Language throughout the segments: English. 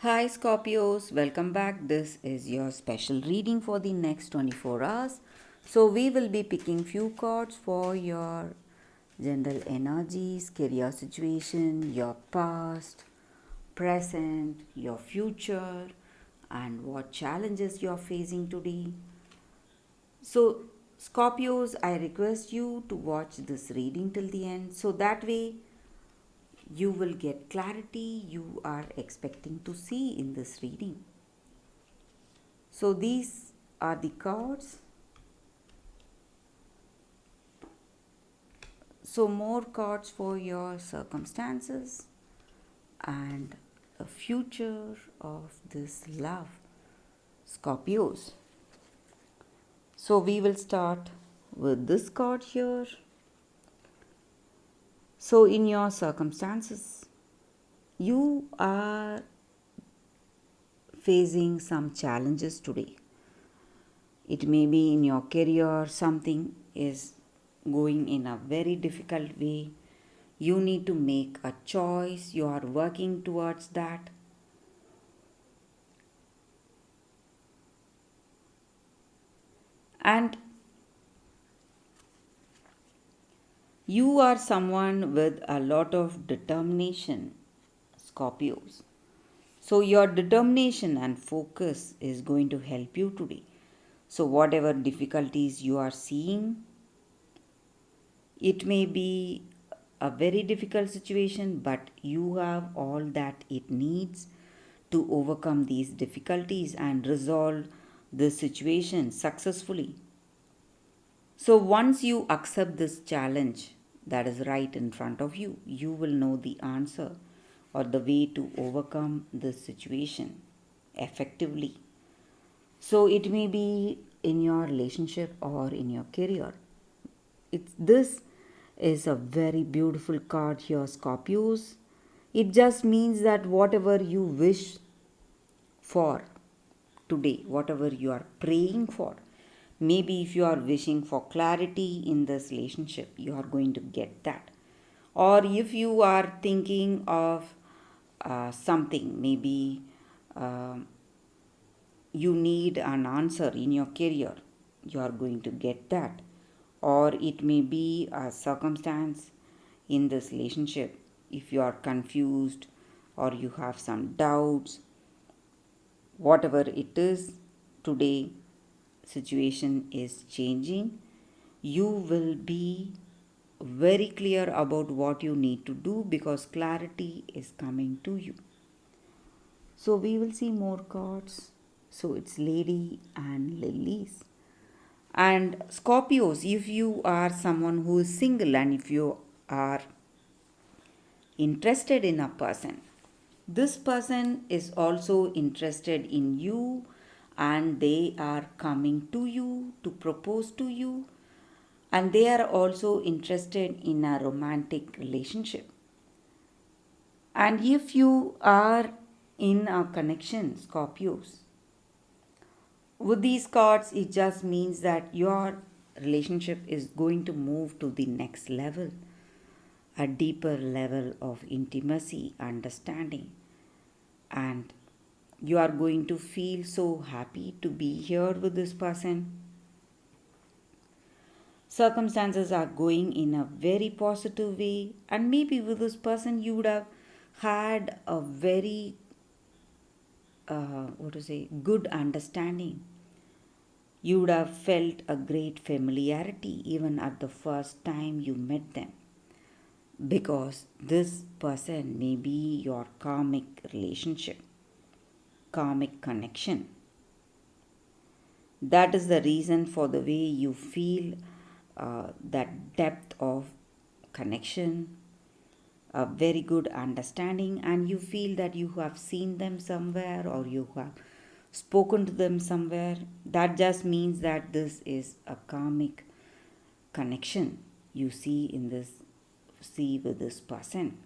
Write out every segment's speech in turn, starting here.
Hi Scorpios, welcome back. This is your special reading for the next 24 hours. So, we will be picking few cards for your general energies, career situation, your past, present, your future, and what challenges you are facing today. So, Scorpios, I request you to watch this reading till the end so that way you will get clarity you are expecting to see in this reading. So these are the cards. So more cards for your circumstances and a future of this love, Scorpios. So we will start with this card here. So in your circumstances, you are facing some challenges today. It may be in your career, something is going in a very difficult way. You need to make a choice, you are working towards that. And you are someone with a lot of determination, Scorpios. So, your determination and focus is going to help you today. So, whatever difficulties you are seeing, it may be a very difficult situation, but you have all that it needs to overcome these difficulties and resolve the situation successfully. So, once you accept this challenge that is right in front of you, you will know the answer or the way to overcome this situation effectively. So, it may be in your relationship or in your career. This is a very beautiful card here, Scorpios. It just means that whatever you wish for today, whatever you are praying for, maybe if you are wishing for clarity in this relationship, you are going to get that. Or if you are thinking of something, maybe uh, you need an answer in your career, you are going to get that. Or it may be a circumstance in this relationship. If you are confused or you have some doubts, whatever it is, today situation is changing. You will be very clear about what you need to do because clarity is coming to you. So we will see more cards. So it's Lady and Lilies. And Scorpios, if you are someone who is single and if you are interested in a person, this person is also interested in you and they are coming to you to propose to you, and they are also interested in a romantic relationship. And if you are in a connection, Scorpios, with these cards, it just means that your relationship is going to move to the next level, a deeper level of intimacy, understanding, and you are going to feel so happy to be here with this person. Circumstances are going in a very positive way, and maybe with this person, you would have had a very good understanding. You would have felt a great familiarity even at the first time you met them, because this person may be your karmic relationship, karmic connection. That is the reason for the way you feel that depth of connection, a very good understanding, and you feel that you have seen them somewhere or you have spoken to them somewhere. That just means that this is a karmic connection you see with this person,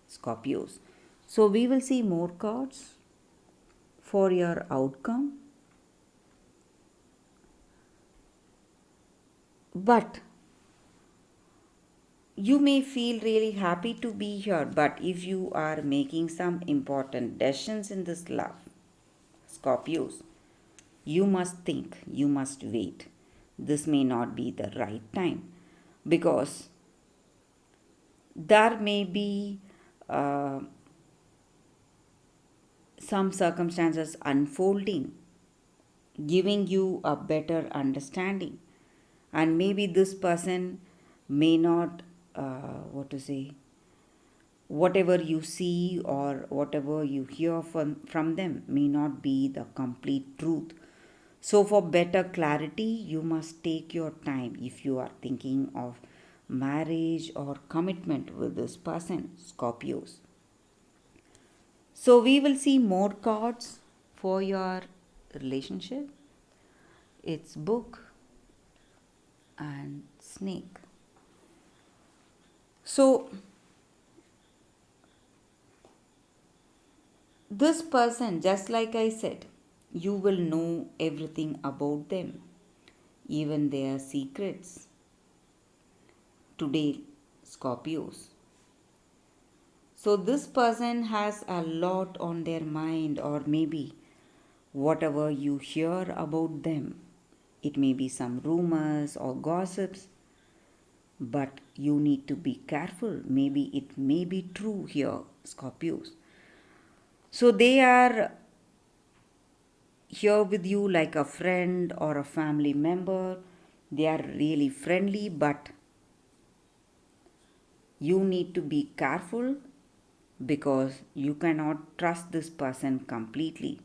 Scorpios. So we will see more cards for your outcome. But you may feel really happy to be here, but if you are making some important decisions in this love, Scorpios, you must think, you must wait. This may not be the right time because there may be uh, some circumstances unfolding, giving you a better understanding. And maybe this person may not, what to say, whatever you see or whatever you hear from them may not be the complete truth. So, for better clarity, you must take your time if you are thinking of marriage or commitment with this person, Scorpios. So, we will see more cards for your relationship. It's book and snake. So, this person, just like I said, you will know everything about them, even their secrets. Today, Scorpios. So, this person has a lot on their mind, or maybe whatever you hear about them. It may be some rumors or gossips, but you need to be careful. Maybe it may be true here, Scorpios. So, they are here with you like a friend or a family member. They are really friendly, but you need to be careful because you cannot trust this person completely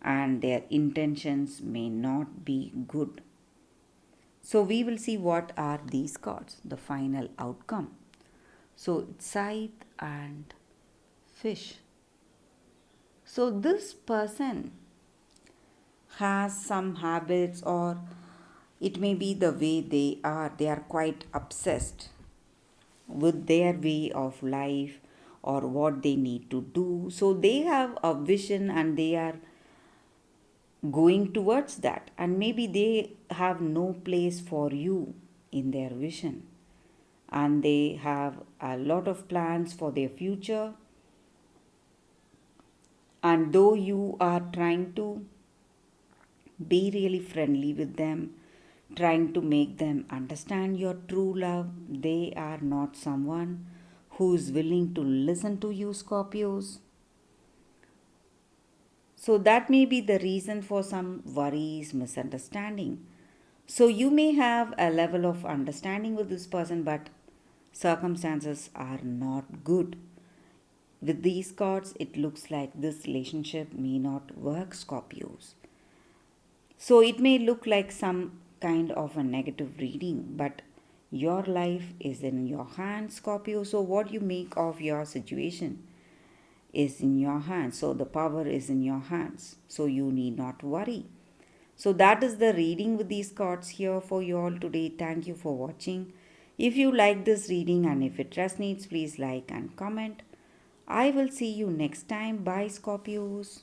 and their intentions may not be good. So, we will see what are these cards, the final outcome. So, it's Scythe and Fish. So, this person has some habits, or it may be the way they are quite obsessed with their way of life or what they need to do. So they have a vision and they are going towards that, and maybe they have no place for you in their vision, and they have a lot of plans for their future. And though you are trying to be really friendly with them, trying to make them understand your true love, they are not someone who is willing to listen to you, Scorpios. So that may be the reason for some worries, misunderstanding. So you may have a level of understanding with this person, but circumstances are not good. With these cards, it looks like this relationship may not work, Scorpios. So it may look like some kind of a negative reading, but your life is in your hands, Scorpio. So what you make of your situation is in your hands. So the power is in your hands. So you need not worry. So that is the reading with these cards here for you all today. Thank you for watching. If you like this reading and if it resonates, please like and comment. I will see you next time. Bye, Scorpios.